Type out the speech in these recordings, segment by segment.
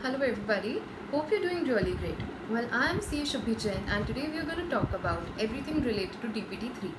Hello everybody, hope you're doing really great. Well, I'm C. Shubhi Jain and today we are going to talk about everything related to DPT3.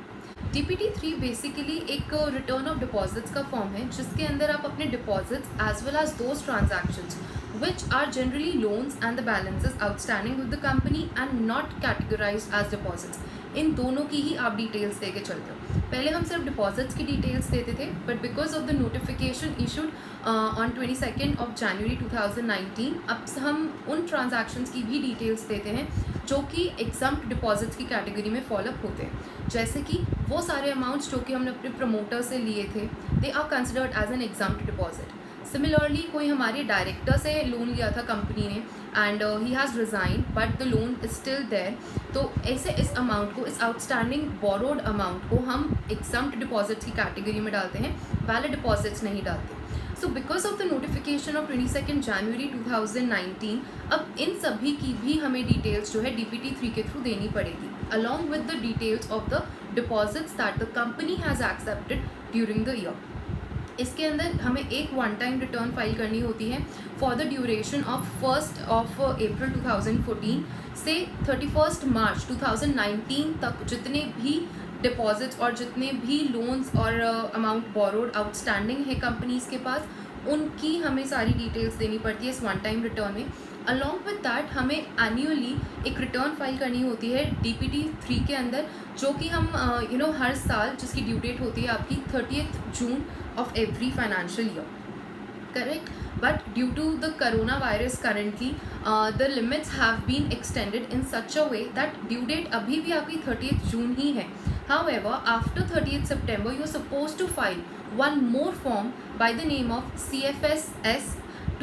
DPT3 basically एक return of deposits का form है जिसके अंदर आप अपने deposits as well as those transactions which are generally loans and the balances outstanding with the company and not categorized as deposits. इन दोनों की ही आप डिटेल्स दे के चलते हो. पहले हम सिर्फ डिपॉजिट्स की डिटेल्स देते थे but because of the notification issued on 22 of January 2019 अब हम उन ट्रांजैक्शंस की भी डिटेल्स देते हैं जो कि एग्जम्प्ट डिपॉजिट्स की कैटेगरी में फॉलोअप होते हैं. जैसे कि वो सारे अमाउंट्स जो कि हमने अपने प्रमोटर से लिए थे they are considered as an exempt deposit. Similarly कोई हमारे डायरेक्टर से लोन लिया था कंपनी ने and he has resign but the loan is still there, तो ऐसे इस अमाउंट को, इस आउटस्टैंडिंग बोरोड अमाउंट को हम एग्जम्प्ट डिपॉजिट्स की कैटेगरी में डालते हैं, वैलिड डिपॉजिट्स नहीं डालते. सो because of the notification of 22 जनवरी 2019 अब इन सभी की भी हमें डिटेल्स जो है DPT3 के थ्रू देनी पड़ेगी along with the details of the deposits that the company has accepted during the year. इसके अंदर हमें एक वन टाइम रिटर्न फाइल करनी होती है फॉर द ड्यूरेशन ऑफ 1 अप्रैल 2014 से 31 मार्च 2019 तक जितने भी डिपॉजिट्स और जितने भी लोन्स और अमाउंट बोरोड आउटस्टैंडिंग है कंपनीज़ के पास उनकी हमें सारी डिटेल्स देनी पड़ती है इस वन टाइम रिटर्न में. अलॉन्ग विद दैट हमें एनुअली एक रिटर्न फाइल करनी होती है DPT3 के अंदर जो कि हम हर साल जिसकी ड्यू डेट होती है आपकी 30 जून of every financial year, correct? But due to the coronavirus currently the limits have been extended in such a way that due date अभी भी आपकी 30th जून ही है. However, after 30th September you're supposed to file one more form by the name of CFSS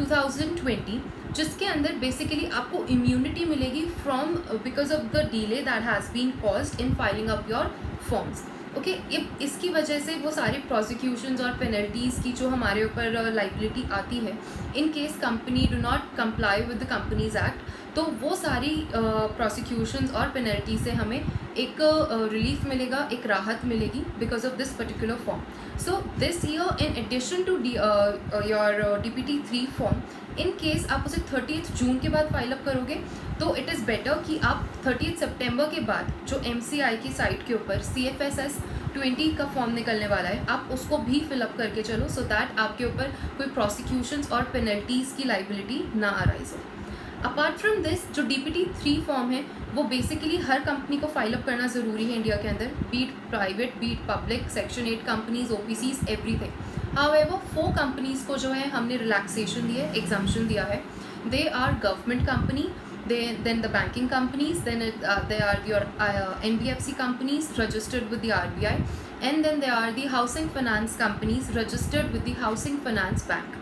2020 जिसके अंदर basically आपको immunity मिलेगी from because of the delay that has been caused in filing up your forms. Okay, इसकी वजह से वो सारे prosecutions और पेनल्टीज़ की जो हमारे ऊपर लाइबिलिटी आती है in case company do not comply with the companies act, तो वो सारी प्रोसिक्यूशंस और पेनल्टी से हमें एक रिलीफ मिलेगा, एक राहत मिलेगी because of this particular form. So this year in addition to your DPT3 form in case आप उसे 30 जून के बाद फाइलअप करोगे तो इट इज़ बेटर कि आप 30 सितंबर के बाद जो MCI की साइट के ऊपर CFSS 20 का फॉर्म निकलने वाला है आप उसको भी फिलअप करके चलो सो दैट आपके ऊपर कोई प्रोसिक्यूशंस और पेनल्टीज़ की लाइबिलिटी ना अराइज हो. अपार्ट फ्रॉम दिस जो DPT3 फॉर्म है वो बेसिकली हर कंपनी को फाइलअप करना ज़रूरी है इंडिया के अंदर, beat private beat public, section 8 companies, OPCs, everything. However 4 companies को जो है हमने रिलैक्सेशन दिया है, एग्जाम्पशन दिया है. They are government company, then the banking companies, then they are your NBFC companies registered with the RBI, and then they are the housing finance companies registered with the housing finance bank.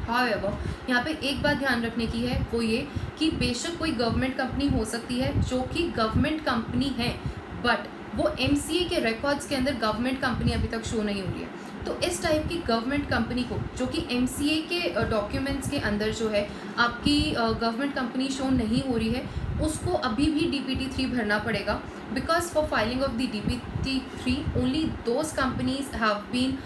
However, यहाँ पे एक बात ध्यान रखने की है वो ये कि बेशक कोई गवर्नमेंट कंपनी हो सकती है जो कि गवर्नमेंट कंपनी है बट वो MCA के रिकॉर्ड्स के अंदर गवर्नमेंट कंपनी अभी तक शो नहीं हो रही है. तो इस टाइप की गवर्नमेंट कंपनी को जो कि MCA के डॉक्यूमेंट्स के अंदर जो है आपकी गवर्नमेंट कंपनी शो नहीं हो रही है उसको अभी भी DPT3 भरना पड़ेगा because for filing of the DPT3 only those companies have been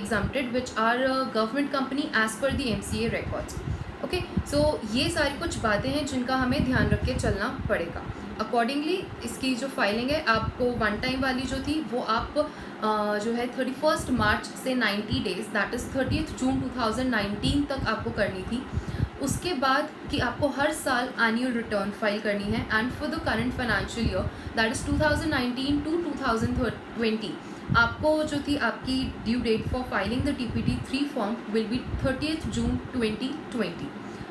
exempted which are government company as per the MCA records. Okay, so ये सारी कुछ बातें हैं जिनका हमें ध्यान रख के चलना पड़ेगा. अकॉर्डिंगली इसकी जो फाइलिंग है आपको वन टाइम वाली जो थी वो आप जो है 31 मार्च से 90 डेज़ दैट इज़ 30 जून 2019 तक आपको करनी थी. उसके बाद कि आपको हर साल एनुअल रिटर्न फाइल करनी है and for the current financial year that is 2019 to 2020 आपको जो थी आपकी due date for filing the DPT3 form will be 30 June 2020.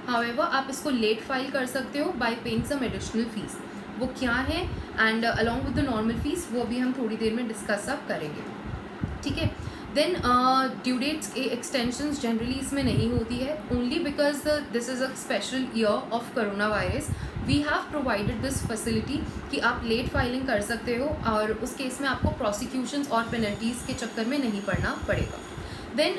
However आप इसको लेट फाइल कर सकते हो by paying some additional fees. वो क्या है and along with the normal fees वो भी हम थोड़ी देर में डिस्कस अप करेंगे. ठीक है, देन ड्यू डेट्स के एक्सटेंशंस जनरली इसमें नहीं होती है only because this is a special year of corona virus. We have provided this facility कि आप लेट फाइलिंग कर सकते हो और उस केस में आपको प्रोसिक्यूशंस और पेनल्टीज़ के चक्कर में नहीं पड़ना पड़ेगा. Then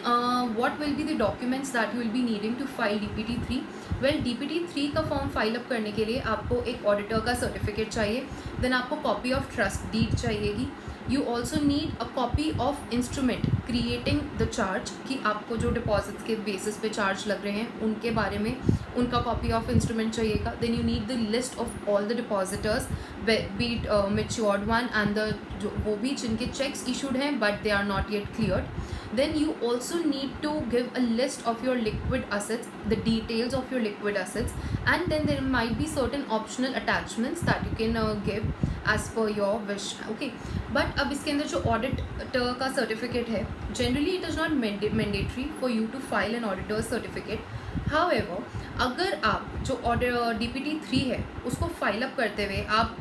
what will be the documents that you will be needing to file DPT3? Well, DPT3 का फॉर्म फाइल अप करने के लिए आपको एक ऑडिटर का सर्टिफिकेट चाहिए, देन आपको कॉपी ऑफ ट्रस्ट डीड चाहिएगी, you also need a copy of instrument creating the charge, कि आपको जो डिपॉजिट्स के बेसिस पे चार्ज लग रहे हैं उनके बारे में उनका कॉपी ऑफ इंस्ट्रूमेंट चाहिएगा. Then you need the list of all the depositors, beat matured one and the जो वो भी जिनके चेक्स इशूड हैं but they are not yet cleared. Then you also need to give a list of your liquid assets, the details of your liquid assets, and then there might be certain optional attachments that you can give as per your wish. Okay, but अब इसके अंदर जो auditor का certificate है, generally it is not mandatory for you to file an auditor's certificate. However, अगर आप जो DPT 3 है उसको फाइल अप करते हुए आप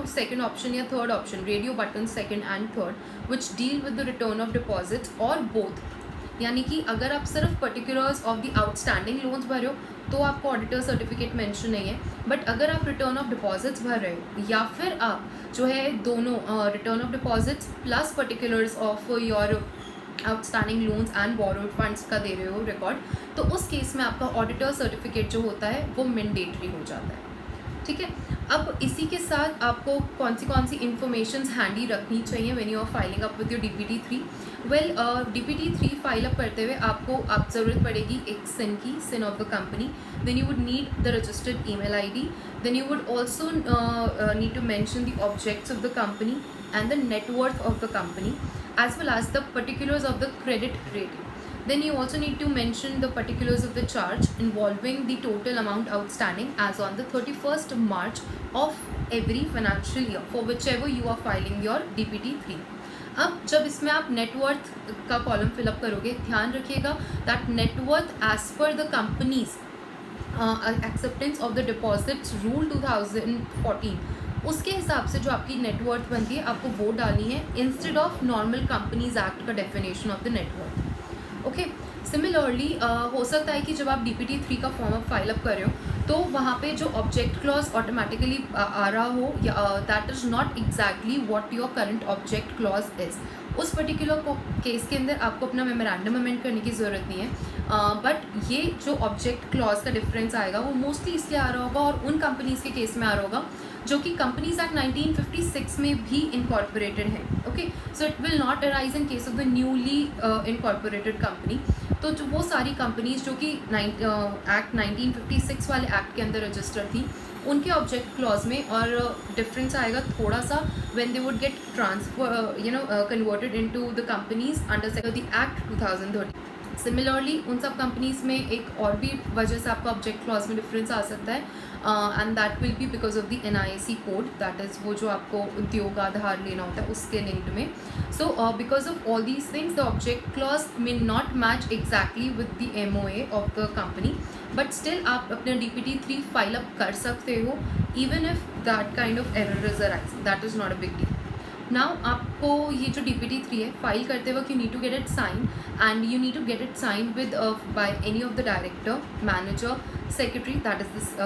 सेकंड ऑप्शन या third option, radio button second and third which deal with the return of deposits और बोथ, यानी कि अगर आप सिर्फ particulars of the outstanding loans भर रहे हो तो आपको ऑडिटर सर्टिफिकेट मेंशन नहीं है. बट अगर आप रिटर्न ऑफ डिपॉजिट्स भर रहे हो या फिर आप जो है दोनों return of deposits plus particulars of your outstanding loans and borrowed funds का दे रहे हो रिकॉर्ड, तो उस केस में आपका ऑडिटर सर्टिफिकेट जो होता है वो मैंडेटरी हो जाता है. ठीक है, अब इसी के साथ आपको कौन सी इन्फॉर्मेशंस हैंडी रखनी चाहिए when you are filing up with your DPT 3. Well, DPT 3 file up करते हुए आपको ज़रूरत पड़ेगी एक सिन की, CIN of the company. Then you would need the registered email ID. Then you would also need to mention the objects of the company and the net worth of the company, as well as the particulars of the credit rating. Then you also need to mention the particulars of the charge involving the total amount outstanding as on the 31st March of every financial year for whichever you are filing your DPT 3. अब जब इसमें आप net worth का column fill up करोगे, ध्यान रखिएगा that net worth as per the companies acceptance of the deposits rule 2014, उसके हिसाब से जो आपकी नेटवर्थ बनती है आपको वो डालनी है instead of normal Companies Act का definition of the net worth. Okay, similarly हो सकता है कि जब आप DPT 3 का फॉर्म अप फाइल अप कर रहे हो तो वहाँ पे जो ऑब्जेक्ट क्लॉज ऑटोमेटिकली आ रहा हो या that is not exactly what your current object clause is. उस पर्टिकुलर केस के अंदर आपको अपना मेमोरेंडम अमेंड करने की ज़रूरत नहीं है. बट ये जो ऑब्जेक्ट क्लॉज का डिफरेंस आएगा वो मोस्टली इसलिए आ रहा होगा और उन कंपनीज़ के केस में आ रहा होगा जो कि कंपनीज एक्ट 1956 में भी इनकॉर्पोरेटेड है. Okay, so it will not arise in case of the newly incorporated company. तो जो वो सारी कंपनीज जो कि एक्ट 1956 वाले एक्ट के अंदर रजिस्टर थी उनके ऑब्जेक्ट क्लॉज में और डिफरेंस आएगा थोड़ा सा when they would get transfer converted into the companies under the act 2013. Similarly उन सब कंपनीज़ में एक और भी वजह से आपका ऑब्जेक्ट क्लॉज में डिफरेंस आ सकता है and that will B because of the NIC code, that is वो जो आपको उद्योग आधार लेना होता है उसके लिंक्ड में. So because of all these things the object clause may not match exactly with the MOA of the company, but still आप अपना DPT 3 फाइल अप कर सकते हो even if that kind of error is arise, that is not a big deal. Now आपको ये जो DPT 3 है फाइल करते वक्त you need to get it sign and you need to get it sign with by any of the director, manager, secretary, that is the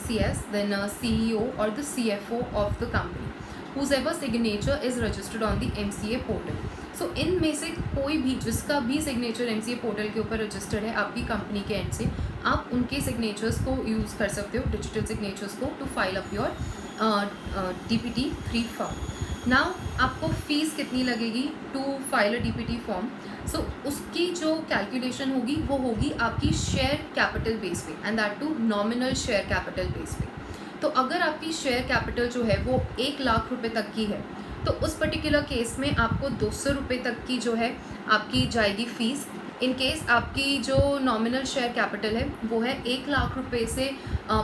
CS, then CEO or the CFO of the company, whoever signature is registered on the MCA portal. So इन में से कोई भी जिसका भी signature MCA portal के ऊपर registered है आपकी कंपनी के एंड से, आप उनके सिग्नेचर्स को यूज़ कर सकते हो, डिजिटल सिग्नेचर्स को, to file up your DPT 3 form. Now आपको फ़ीस कितनी लगेगी to file a DPT form? So उसकी जो कैलकुलेशन होगी वो होगी आपकी शेयर कैपिटल बेस पे and that to nominal share capital base पे. तो अगर आपकी शेयर कैपिटल जो है वो 1 लाख रुपए तक की है तो उस पर्टिकुलर केस में आपको 200 रुपये तक की जो है आपकी जाएगी फ़ीस. इन केस आपकी जो नॉमिनल शेयर कैपिटल है वो है 1 लाख रुपये से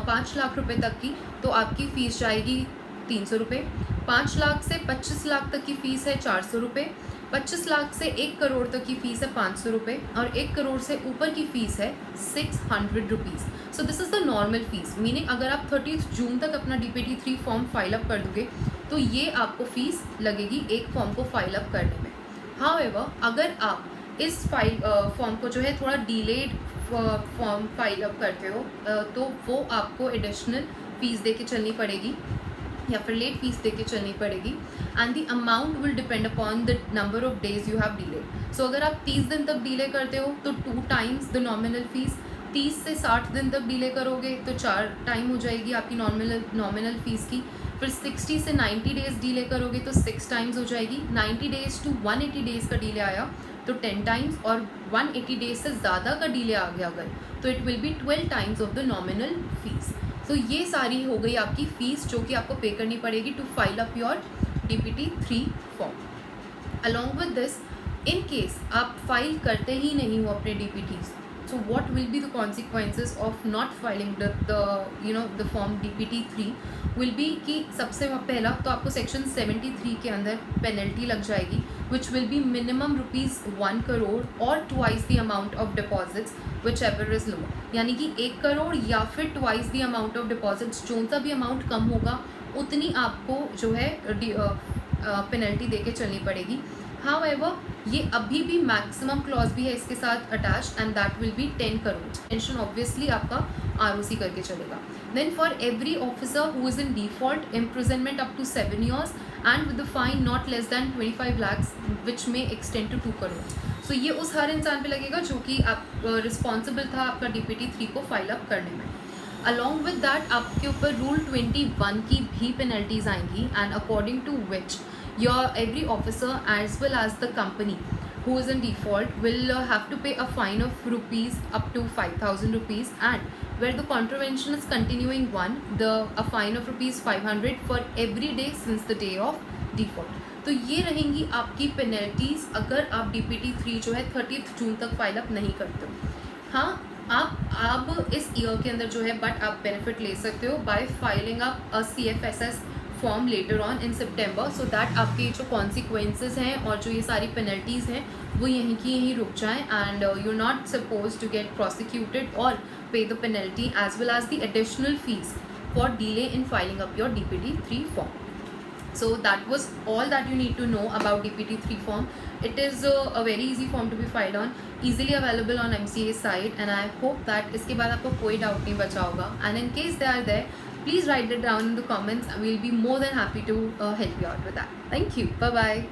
5 लाख रुपये तक की, तो आपकी फ़ीस जाएगी 300 रुपये. 5 लाख से 25 लाख तक की फ़ीस है 400 रुपये. 25 लाख से 1 करोड़ तक की फ़ीस है 500 रुपये और 1 करोड़ से ऊपर की फ़ीस है 600 rupees. So this is the normal fees, meaning अगर आप 30 जून तक अपना DPT 3 फॉर्म फाइल अप कर दोगे तो ये आपको फ़ीस लगेगी एक फॉर्म को फाइल अप करने में. हाउएवर अगर आप इस फॉर्म को जो है थोड़ा डिलेड फॉर्म फाइल अप करते हो तो वो आपको एडिशनल फ़ीस दे के चलनी पड़ेगी या फिर लेट फीस दे के चलनी पड़ेगी and the amount will depend upon the number of days you have delayed. So अगर आप 30 दिन तक डिले करते हो तो 2 टाइम्स द नॉमिनल फ़ीस. 30 से 60 दिन तक डिले करोगे तो 4 टाइम हो जाएगी आपकी नॉमिनल फ़ीस की. फिर 60 से 90 डेज़ डिले करोगे तो 6 टाइम्स हो जाएगी, 90 डेज़ टू 180 डेज़ का डिले आया तो 10 टाइम्स, और 180 डेज से ज़्यादा का डिले आ गया अगर तो it will be 12 times of the nominal fees. तो ये सारी हो गई आपकी फ़ीस जो कि आपको पे करनी पड़ेगी to file up your DPT-3 form. Along with this, in case आप फाइल करते ही नहीं हो अपने DPTs, so what will be the consequences of not filing the form DPT-3 will be कि सबसे पहला तो आपको सेक्शन 73 के अंदर पेनल्टी लग जाएगी which will be minimum ₹1 crore or twice the amount of deposits whichever is lower, यानी कि 1 करोड़ या फिर twice the amount of deposits, जो सा भी अमाउंट कम होगा उतनी आपको जो है पेनल्टी दे के चलनी पड़ेगी। However, ये अभी भी मैक्सिमम क्लॉज भी है इसके साथ attach and that will be 10 crore. Tension obviously आपका ROC करके चलेगा। Then for every officer who is in default, imprisonment up to 7 years and with the fine not less than 25 lakhs which may extend to 2 crore. सो ये उस हर इंसान पे लगेगा जो कि आप रिस्पॉन्सिबल था आपका DPT-3 को फाइल अप करने में। अलॉन्ग विद दैट आपके ऊपर रूल 21 की भी पेनल्टीज आएंगी and according to which your every officer as well as the company who is in default will have to pay a fine of rupees up to 5,000 rupees, and where the contravention is continuing one, a fine of rupees 500 for every day since the day of default। तो ये रहेंगी आपकी penalties अगर आप DPT-3 जो है 30 जून तक file up नहीं करते हो। हाँ, आप इस ईयर के अंदर जो है बट आप बेनिफिट ले सकते हो bye filing up a CFSS form later on in September, so that आपके जो कॉन्सिक्वेंसेज हैं और जो ये सारी पेनल्टीज़ हैं वो यहीं की यहीं रुक जाएं and you are not suppose to get prosecuted और pay the penalty as well as the additional fees for delay in filing up your DPT-3 form. So that was all that you need to know about DPT-3 form. It is a very easy form to be filed on, easily available on MCA site, and I hope that इसके बाद आपको कोई doubt नहीं बचा होगा। And in case they are there, please write it down in the comments. I will be more than happy to help you out with that. Thank you. Bye bye.